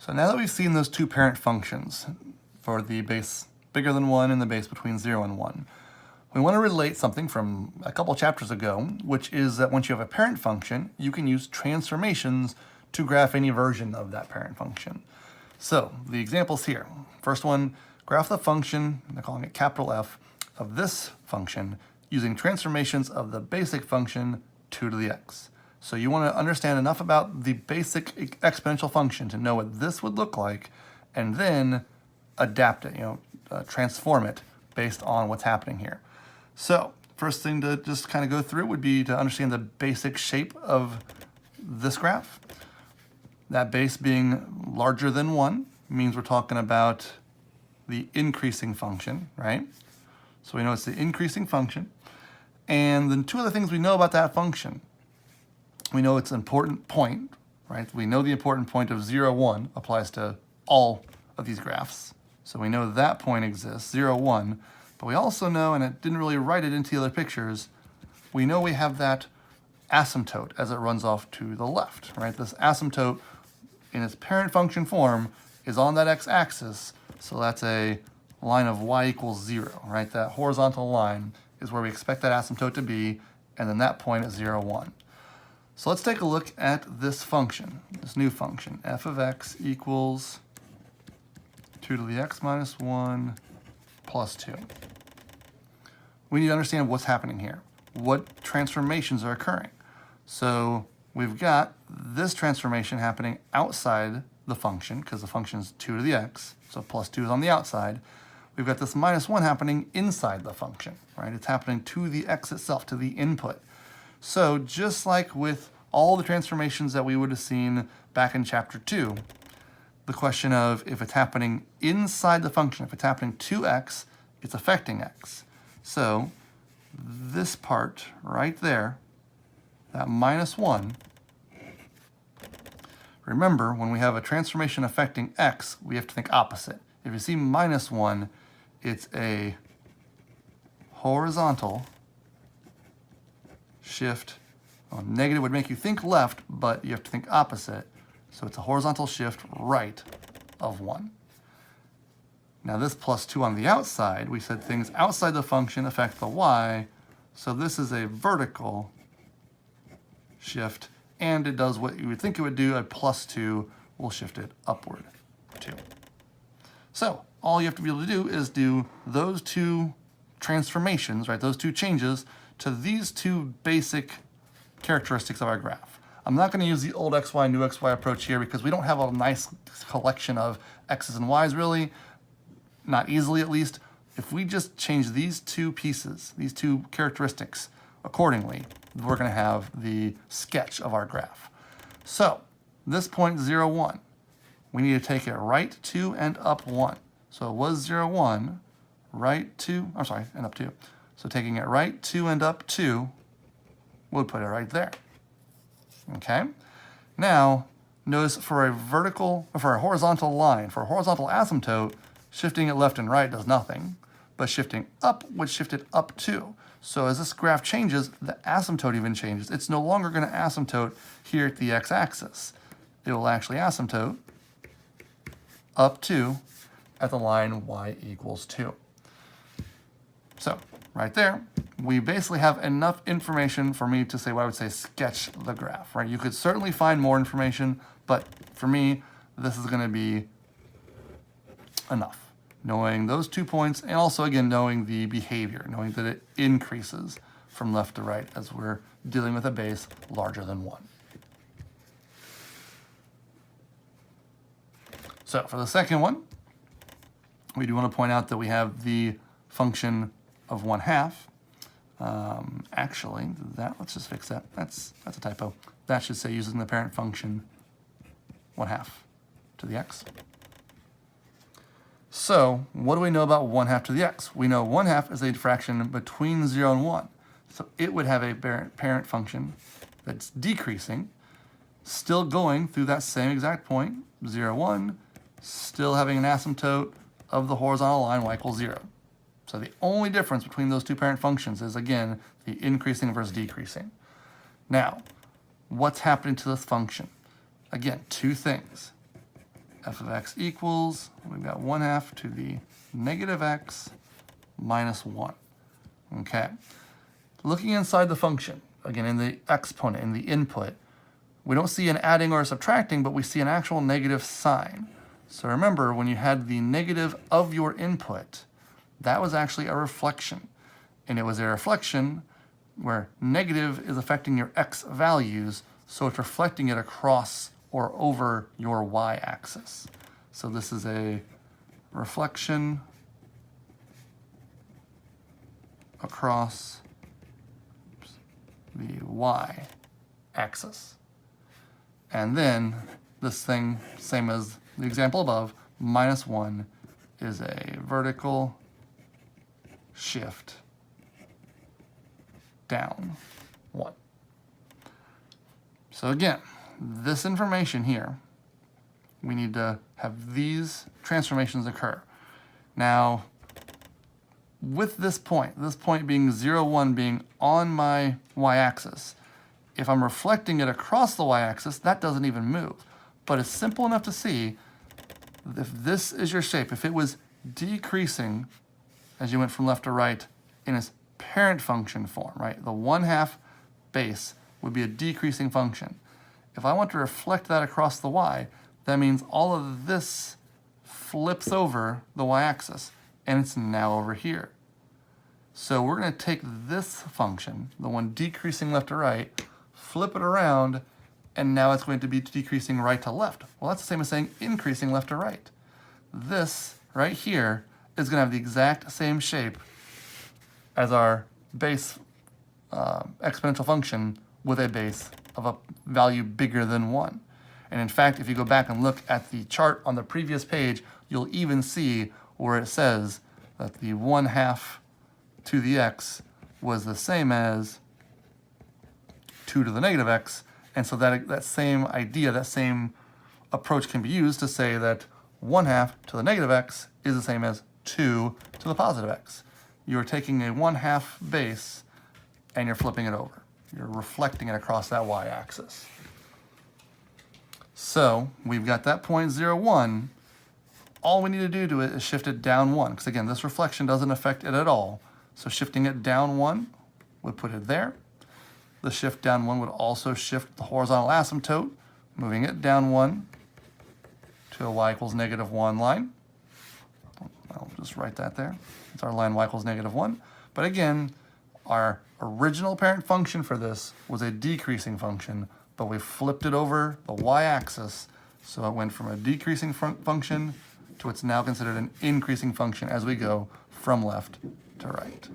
So now that we've seen those two parent functions for the base bigger than 1 and the base between 0 and 1, we want to relate something from a couple chapters ago, which is that once you have a parent function, you can use transformations to graph any version of that parent function. So the examples here. First one, graph the function, they're calling it capital F, of this function using transformations of the basic function 2 to the x. So you want to understand enough about the basic exponential function to know what this would look like, and then adapt it, transform it based on what's happening here. So first thing to just kind of go through would be to understand the basic shape of this graph. That base being larger than 1 means we're talking about the increasing function, right? So we know it's the increasing function. And then two other things we know about that function. We know it's an important point, right? We know the important point of 0, 1 applies to all of these graphs. So we know that point exists, 0, 1. But we also know, and it didn't really write it into the other pictures, we know we have that asymptote as it runs off to the left, right? This asymptote in its parent function form is on that x-axis, so that's a line of y equals 0, right? That horizontal line is where we expect that asymptote to be, and then that point is 0, 1. So let's take a look at this function, this new function, f of x equals 2 to the x minus 1 plus 2. We need to understand what's happening here. What transformations are occurring? So we've got this transformation happening outside the function, because the function is 2 to the x, so plus 2 is on the outside. We've got this minus 1 happening inside the function, right? It's happening to the x itself, to the input. So just like with all the transformations that we would have seen back in chapter 2, the question of if it's happening inside the function, if it's happening to x, it's affecting x. So this part right there, that minus 1, remember when we have a transformation affecting x, we have to think opposite. If you see minus 1, it's a horizontal shift. Well, negative would make you think left, but you have to think opposite. So it's a horizontal shift right of 1. Now this plus 2 on the outside, we said things outside the function affect the y, so this is a vertical shift, and it does what you would think it would do. A plus 2 will shift it upward 2. So all you have to be able to do is do those two transformations, right? Those two changes to these two basic characteristics of our graph. I'm not going to use the old xy, new xy approach here because we don't have a nice collection of x's and y's really, not easily at least. If we just change these two pieces, these two characteristics accordingly, we're going to have the sketch of our graph. So this point 0, 1, we need to take it right 2 and up 1. So it was 0, 1, right 2, I'm sorry, and up 2. So taking it right 2 and up 2, we'll put it right there. Okay? Now, notice for a horizontal line, for a horizontal asymptote, shifting it left and right does nothing, but shifting up would shift it up 2. So as this graph changes, the asymptote even changes. It's no longer going to asymptote here at the x-axis. It will actually asymptote up 2 at the line y equals 2. So right there, we basically have enough information for me to say what I would say sketch the graph, right? You could certainly find more information, but for me, this is going to be enough. Knowing those 2 points, and also again knowing the behavior, knowing that it increases from left to right as we're dealing with a base larger than 1. So for the second one, we do want to point out that we have the function of 1/2. Actually, let's just fix that. That's a typo. That should say using the parent function 1/2 to the x. So what do we know about 1/2 to the x? We know 1/2 is a fraction between 0 and 1. So it would have a parent function that's decreasing, still going through that same exact point, 0, 1, still having an asymptote of the horizontal line y equals 0. So the only difference between those two parent functions is, again, the increasing versus decreasing. Now, what's happening to this function? Again, two things. f of x equals, we've got 1/2 to the negative x minus 1. Okay. Looking inside the function, again in the exponent, in the input, we don't see an adding or a subtracting, but we see an actual negative sign. So remember, when you had the negative of your input, that was actually a reflection. And it was a reflection where negative is affecting your x values, so it's reflecting it across or over your y-axis. So this is a reflection across the y-axis. And then this thing, same as the example above, minus 1 is a vertical shift down 1. So again, this information here, we need to have these transformations occur. Now, with this point being 0, 1 being on my y-axis, if I'm reflecting it across the y-axis, that doesn't even move. But it's simple enough to see if this is your shape, if it was decreasing as you went from left to right in its parent function form, right? The 1/2 base would be a decreasing function. If I want to reflect that across the y, that means all of this flips over the y-axis, and it's now over here. So we're going to take this function, the one decreasing left to right, flip it around, and now it's going to be decreasing right to left. Well, that's the same as saying increasing left to right. This right here is going to have the exact same shape as our base exponential function with a base of a value bigger than 1. And in fact, if you go back and look at the chart on the previous page, you'll even see where it says that the 1/2 to the x was the same as 2 to the negative x. And so that same idea, that same approach can be used to say that 1/2 to the negative x is the same as 2 to the positive x. You're taking a 1/2 base and you're flipping it over. You're reflecting it across that y-axis. So we've got that point 0, 1. All we need to do to it is shift it down 1, because again, this reflection doesn't affect it at all. So shifting it down 1 would put it there. The shift down 1 would also shift the horizontal asymptote, moving it down 1 to a y equals negative 1 line. I'll just write that there. It's our line y equals negative 1. But again, our original parent function for this was a decreasing function, but we flipped it over the y-axis, so it went from a decreasing function to what's now considered an increasing function as we go from left to right.